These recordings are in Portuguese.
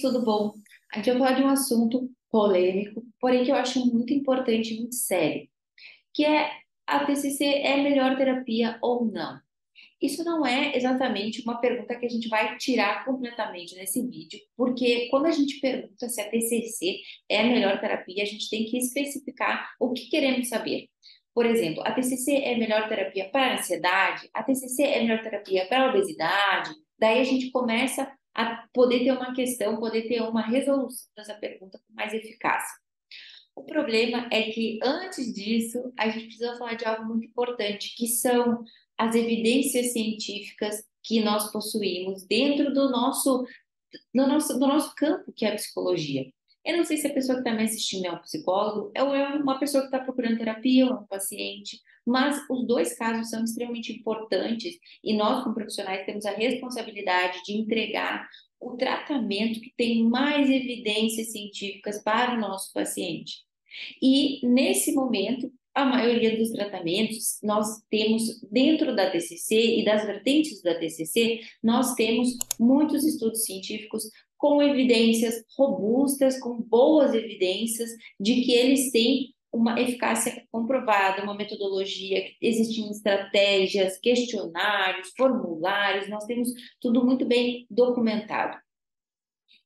tudo bom? A gente vai falar de um assunto polêmico, porém que eu acho muito importante e muito sério, que é a TCC é a melhor terapia ou não? Isso não é exatamente uma pergunta que a gente vai tirar completamente nesse vídeo, porque quando a gente pergunta se a TCC é a melhor terapia, a gente tem que especificar o que queremos saber. Por exemplo, a TCC é a melhor terapia para a ansiedade, a TCC é a melhor terapia para a obesidade. Daí a gente começa a poder ter uma questão, poder ter uma resolução dessa pergunta com mais eficácia. O problema é que antes disso, a gente precisa falar de algo muito importante, que são as evidências científicas que nós possuímos dentro do nosso campo, que é a psicologia. Eu não sei se a pessoa que está me assistindo é um psicólogo ou é uma pessoa que está procurando terapia ou é um paciente, mas os dois casos são extremamente importantes e nós, como profissionais, temos a responsabilidade de entregar o tratamento que tem mais evidências científicas para o nosso paciente. E nesse momento, a maioria dos tratamentos, nós temos dentro da TCC e das vertentes da TCC, nós temos muitos estudos científicos com evidências robustas, com boas evidências de que eles têm uma eficácia comprovada, uma metodologia, existem estratégias, questionários, formulários, nós temos tudo muito bem documentado.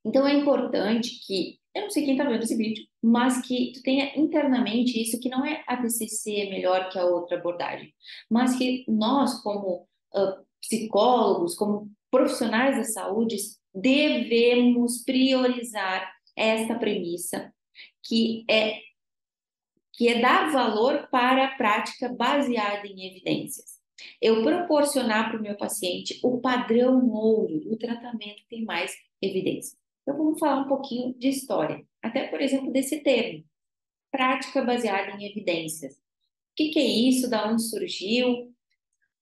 Então é importante que, eu não sei quem está vendo esse vídeo, mas que tu tenha internamente isso, que não é a TCC é melhor que a outra abordagem, mas que nós, como psicólogos, como profissionais da saúde, devemos priorizar esta premissa, que é, que é dar valor para a prática baseada em evidências. Eu proporcionar para o meu paciente o padrão ouro, o tratamento que tem mais evidência. Então, vamos falar um pouquinho de história, até por exemplo desse termo, prática baseada em evidências. O que é isso? Da onde surgiu?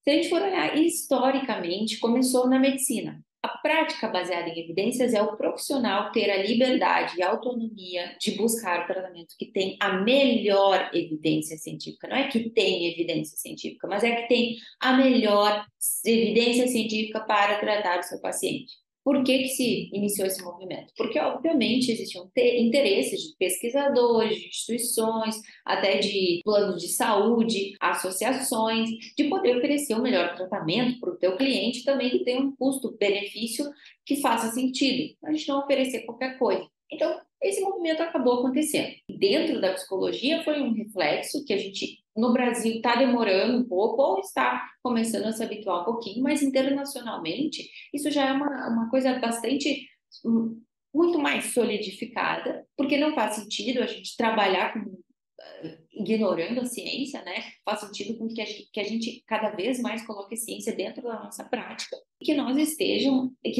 Se a gente for olhar historicamente, começou na medicina. A prática baseada em evidências é o profissional ter a liberdade e a autonomia de buscar o tratamento que tem a melhor evidência científica. Não é que tem evidência científica, mas é que tem a melhor evidência científica para tratar o seu paciente. Por que que se iniciou esse movimento? Porque, obviamente, existiam interesses de pesquisadores, de instituições, até de planos de saúde, associações, de poder oferecer o melhor tratamento para o teu cliente também que tenha um custo-benefício que faça sentido. A gente não oferecer qualquer coisa. Então, esse movimento acabou acontecendo. Dentro da psicologia foi um reflexo que a gente, no Brasil, está demorando um pouco ou está começando a se habituar um pouquinho, mas internacionalmente isso já é uma coisa bastante muito mais solidificada, porque não faz sentido a gente trabalhar com ignorando a ciência, né? Faz sentido com que a gente cada vez mais coloque ciência dentro da nossa prática e que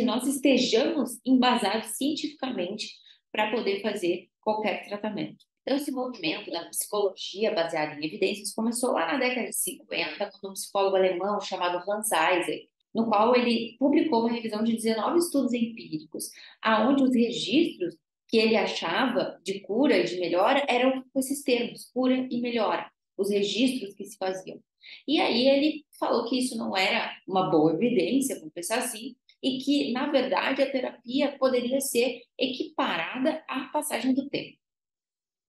nós estejamos embasados cientificamente para poder fazer qualquer tratamento. Então, esse movimento da psicologia baseada em evidências começou lá na década de 50, com um psicólogo alemão chamado Hans Eyck, no qual ele publicou uma revisão de 19 estudos empíricos, aonde os registros que ele achava de cura e de melhora eram com esses termos, cura e melhora, os registros que se faziam. E aí ele falou que isso não era uma boa evidência, vamos pensar assim, e que, na verdade, a terapia poderia ser equiparada à passagem do tempo.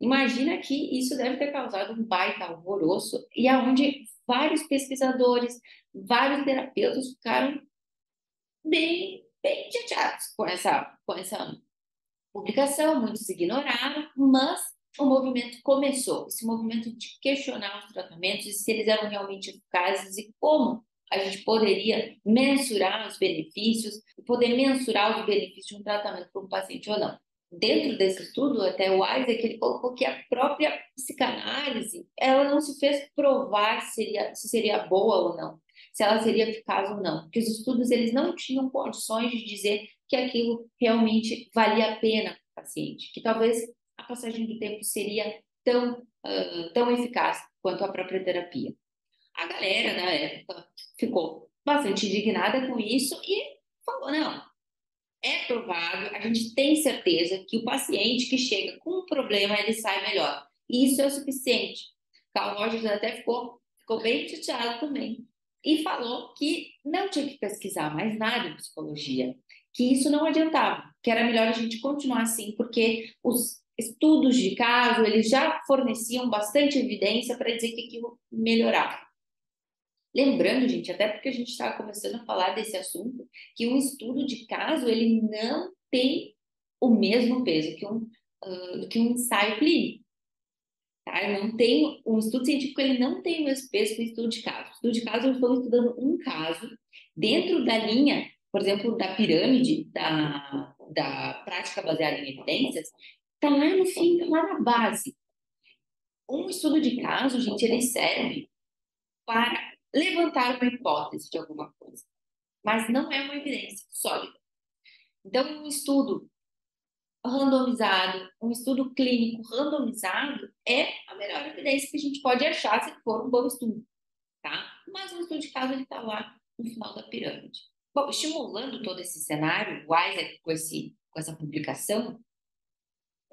Imagina que isso deve ter causado um baita alvoroço e aonde vários pesquisadores, vários terapeutas ficaram bem chateados com essa publicação, muitos ignoraram, mas o movimento começou, esse movimento de questionar os tratamentos e se eles eram realmente eficazes e como a gente poderia mensurar os benefícios, poder mensurar os benefícios de um tratamento para um paciente ou não. Dentro desse estudo, até o Isaac, ele colocou que a própria psicanálise, ela não se fez provar se seria boa ou não, se ela seria eficaz ou não, porque os estudos eles não tinham condições de dizer que aquilo realmente valia a pena para o paciente, que talvez a passagem do tempo seria tão eficaz quanto a própria terapia. A galera da época ficou bastante indignada com isso e falou, não, é provado, a gente tem certeza que o paciente que chega com um problema, ele sai melhor. E isso é o suficiente. Carl Rogers até ficou bem chateado também. e falou que não tinha que pesquisar mais nada em psicologia, que isso não adiantava, que era melhor a gente continuar assim, porque os estudos de caso, eles já forneciam bastante evidência para dizer que aquilo melhorava. Lembrando, gente, até porque a gente estava começando a falar desse assunto, que um estudo de caso, ele não tem o mesmo peso que um ensaio clínico. Tá? Eu não tenho, um estudo científico ele não tem o mesmo peso que um estudo de caso. Estudo de caso, eu estou estudando um caso dentro da linha, por exemplo, da pirâmide da prática baseada em evidências, está lá no fim, tá lá na base. Um estudo de caso, gente, ele serve para levantar uma hipótese de alguma coisa, mas não é uma evidência sólida. Então, um estudo randomizado, um estudo clínico randomizado é a melhor evidência que a gente pode achar se for um bom estudo, tá? Mas o estudo de caso ele está lá no final da pirâmide. Bom, estimulando todo esse cenário, o Isaac com essa publicação,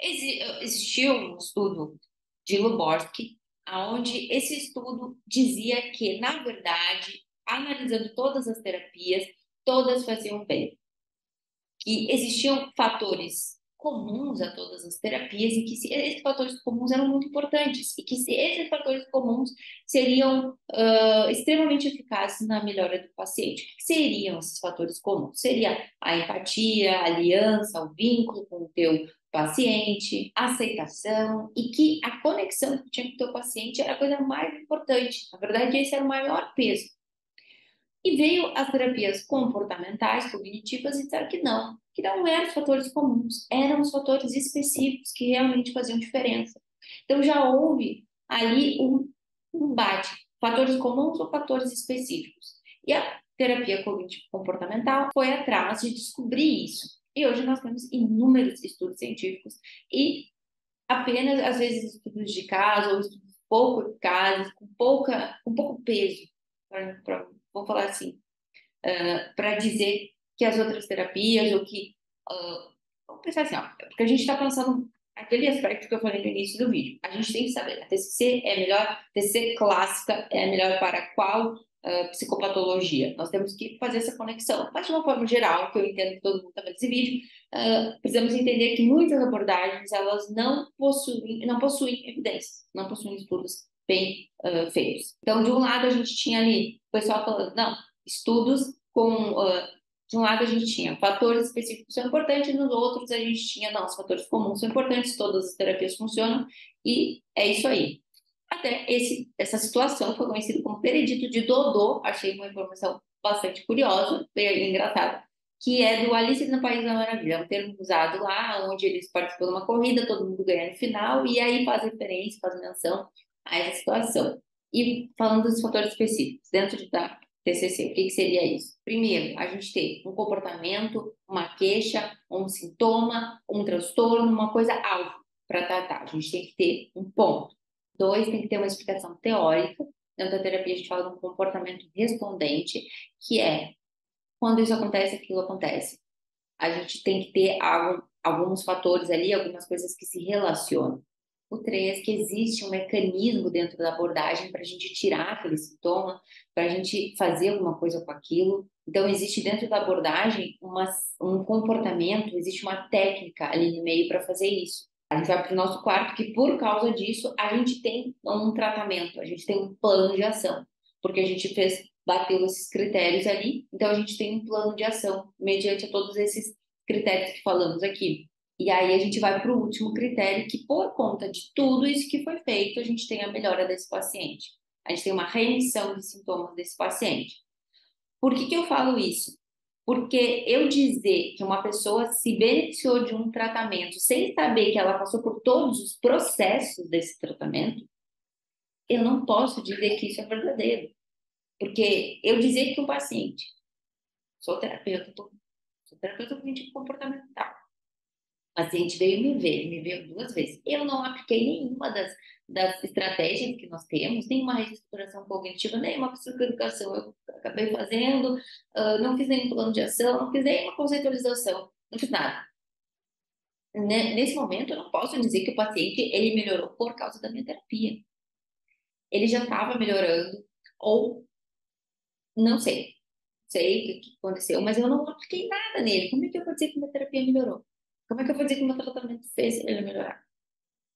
existiu um estudo de Luborsky, onde esse estudo dizia que, na verdade, analisando todas as terapias, todas faziam bem, que existiam fatores comuns a todas as terapias e que esses fatores comuns eram muito importantes e que esses fatores comuns seriam extremamente eficazes na melhora do paciente. O que seriam esses fatores comuns? Seria a empatia, a aliança, o vínculo com o teu paciente, a aceitação e que a conexão que tinha com o teu paciente era a coisa mais importante. Na verdade, esse era o maior peso. E veio as terapias comportamentais, cognitivas, e disseram que não eram os fatores comuns, eram os fatores específicos que realmente faziam diferença. Então já houve ali um embate, fatores comuns ou fatores específicos. E a terapia cognitivo-comportamental foi atrás de descobrir isso. E hoje nós temos inúmeros estudos científicos e apenas, às vezes, estudos de caso ou estudos pouco eficazes, com pouco peso, vamos falar assim, para dizer que as outras terapias ou que. Vamos pensar assim, ó, porque a gente está pensando aquele aspecto que eu falei no início do vídeo. A gente tem que saber, a TCC é melhor, a TCC clássica é melhor para qual psicopatologia? Nós temos que fazer essa conexão. Mas de uma forma geral, que eu entendo que todo mundo está vendo esse vídeo, precisamos entender que muitas abordagens elas não possuem evidências, não possuem estudos bem feitos. Então, de um lado, a gente tinha ali o pessoal falando, não, estudos com. De um lado a gente tinha fatores específicos que são importantes, nos outros a gente tinha, não, os fatores comuns são importantes, todas as terapias funcionam, e é isso aí. Até essa situação foi conhecida como peredito de Dodô, achei uma informação bastante curiosa, bem engraçada, que é do Alice no País da Maravilha, é um termo usado lá, onde eles participam de uma corrida, todo mundo ganha no final, e aí faz referência, faz menção a essa situação. E falando dos fatores específicos, dentro da TCC, o que que seria isso? Primeiro, a gente tem um comportamento, uma queixa, um sintoma, um transtorno, uma coisa alvo para tratar. A gente tem que ter um ponto. Dois, tem que ter uma explicação teórica. Dentro da terapia, a gente fala de um comportamento respondente, que é quando isso acontece, aquilo acontece. A gente tem que ter alguns fatores ali, algumas coisas que se relacionam. O 3, que existe um mecanismo dentro da abordagem para a gente tirar aquele sintoma, para a gente fazer alguma coisa com aquilo. Então, existe dentro da abordagem um comportamento, existe uma técnica ali no meio para fazer isso. A gente vai para o nosso quarto, que por causa disso, a gente tem um tratamento, a gente tem um plano de ação, porque a gente bateu esses critérios ali, então a gente tem um plano de ação, mediante a todos esses critérios que falamos aqui. E aí a gente vai para o último critério, que por conta de tudo isso que foi feito, a gente tem a melhora desse paciente. A gente tem uma remissão de sintomas desse paciente. Por que que eu falo isso? Porque eu dizer que uma pessoa se beneficiou de um tratamento sem saber que ela passou por todos os processos desse tratamento, eu não posso dizer que isso é verdadeiro. Porque eu dizer que o paciente, sou terapeuta cognitivo comportamental, o paciente veio me veio 2 vezes. Eu não apliquei nenhuma das estratégias que nós temos, nenhuma reestruturação cognitiva, nenhuma psicoeducação eu acabei fazendo, não fiz nenhum plano de ação, não fiz nenhuma conceitualização, não fiz nada. Nesse momento, eu não posso dizer que o paciente ele melhorou por causa da minha terapia. Ele já estava melhorando, ou Não sei, sei o que aconteceu, mas eu não apliquei nada nele. Como é que eu vou dizer que minha terapia melhorou? Como é que eu vou dizer que meu tratamento fez ele melhorar?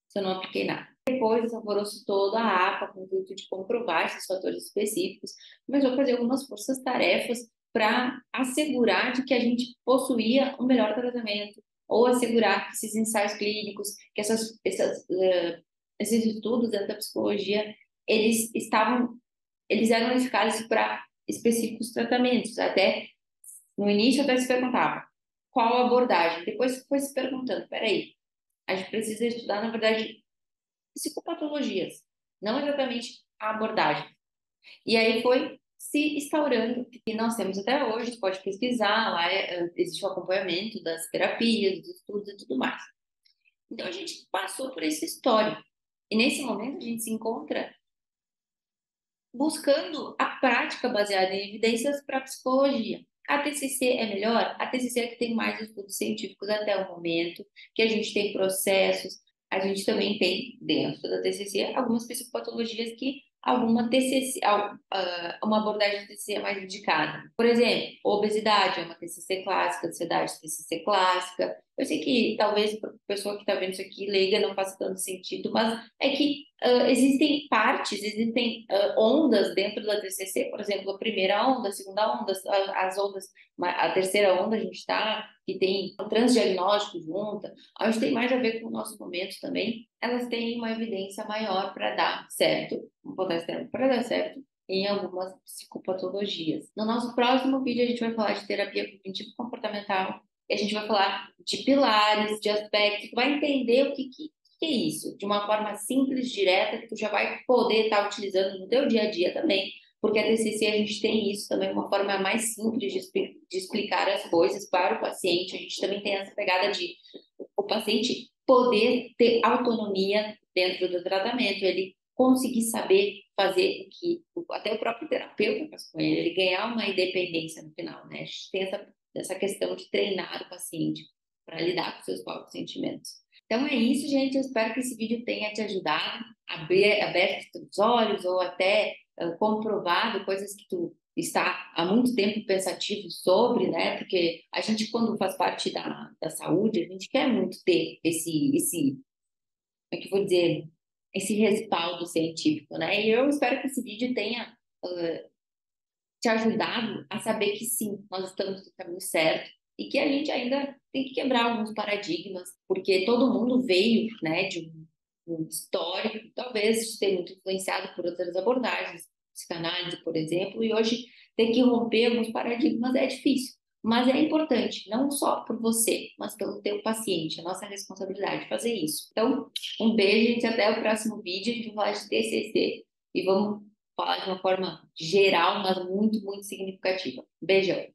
Se eu não apliquei nada. Depois, esse alvoroço todo, a APA, com o intuito de comprovar esses fatores específicos, começou a fazer algumas forças-tarefas para assegurar de que a gente possuía um melhor tratamento, ou assegurar que esses ensaios clínicos, que esses estudos dentro da psicologia, eles estavam, eles eram eficazes para específicos tratamentos. Até no início até se perguntava qual a abordagem. Depois foi se perguntando, peraí, a gente precisa estudar, na verdade, psicopatologias, não exatamente a abordagem. E aí foi se instaurando, e nós temos até hoje, você pode pesquisar, lá existe o acompanhamento das terapias, dos estudos e tudo mais. Então a gente passou por essa história. E nesse momento a gente se encontra buscando a prática baseada em evidências para a psicologia. A TCC é melhor? A TCC é que tem mais estudos científicos até o momento, que a gente tem processos, a gente também tem dentro da TCC algumas psicopatologias que alguma TCC, uma abordagem de TCC é mais indicada. Por exemplo, obesidade é uma TCC clássica, ansiedade é TCC clássica. Eu sei que talvez para a pessoa que está vendo isso aqui leiga não faça tanto sentido, mas é que existem partes, existem ondas dentro da TCC, por exemplo, a primeira onda, a segunda onda, as ondas, a terceira onda a gente está, que tem transdiagnóstico junta, a gente tem mais a ver com o nosso momento também, elas têm uma evidência maior para dar certo, para dar certo em algumas psicopatologias. No nosso próximo vídeo a gente vai falar de terapia cognitivo-comportamental, e a gente vai falar de pilares, de aspectos, tu vai entender o que é isso, de uma forma simples, direta, que tu já vai poder estar utilizando no teu dia a dia também, porque a TCC a gente tem isso também, uma forma mais simples de explicar as coisas para o paciente, a gente também tem essa pegada de o paciente poder ter autonomia dentro do tratamento, ele conseguir saber fazer o que até o próprio terapeuta faz com ele, ele ganhar uma independência no final, né? A gente tem essa questão de treinar o paciente para lidar com seus próprios sentimentos. Então é isso, gente. Eu espero que esse vídeo tenha te ajudado, aberto os olhos ou até comprovado coisas que tu está há muito tempo pensativo sobre, né? Porque a gente, quando faz parte da saúde, a gente quer muito ter como é que eu vou dizer, esse respaldo científico, né? E eu espero que esse vídeo tenha te ajudado a saber que sim, nós estamos no caminho certo e que a gente ainda tem que quebrar alguns paradigmas, porque todo mundo veio, né, de um histórico, talvez de ter muito influenciado por outras abordagens, psicanálise, por exemplo, e hoje ter que romper alguns paradigmas é difícil. Mas é importante, não só por você, mas pelo teu paciente, a nossa responsabilidade de fazer isso. Então, um beijo, gente, até o próximo vídeo. A gente vai falar de TCC e vamos falar de uma forma geral, mas muito, muito significativa. Beijão!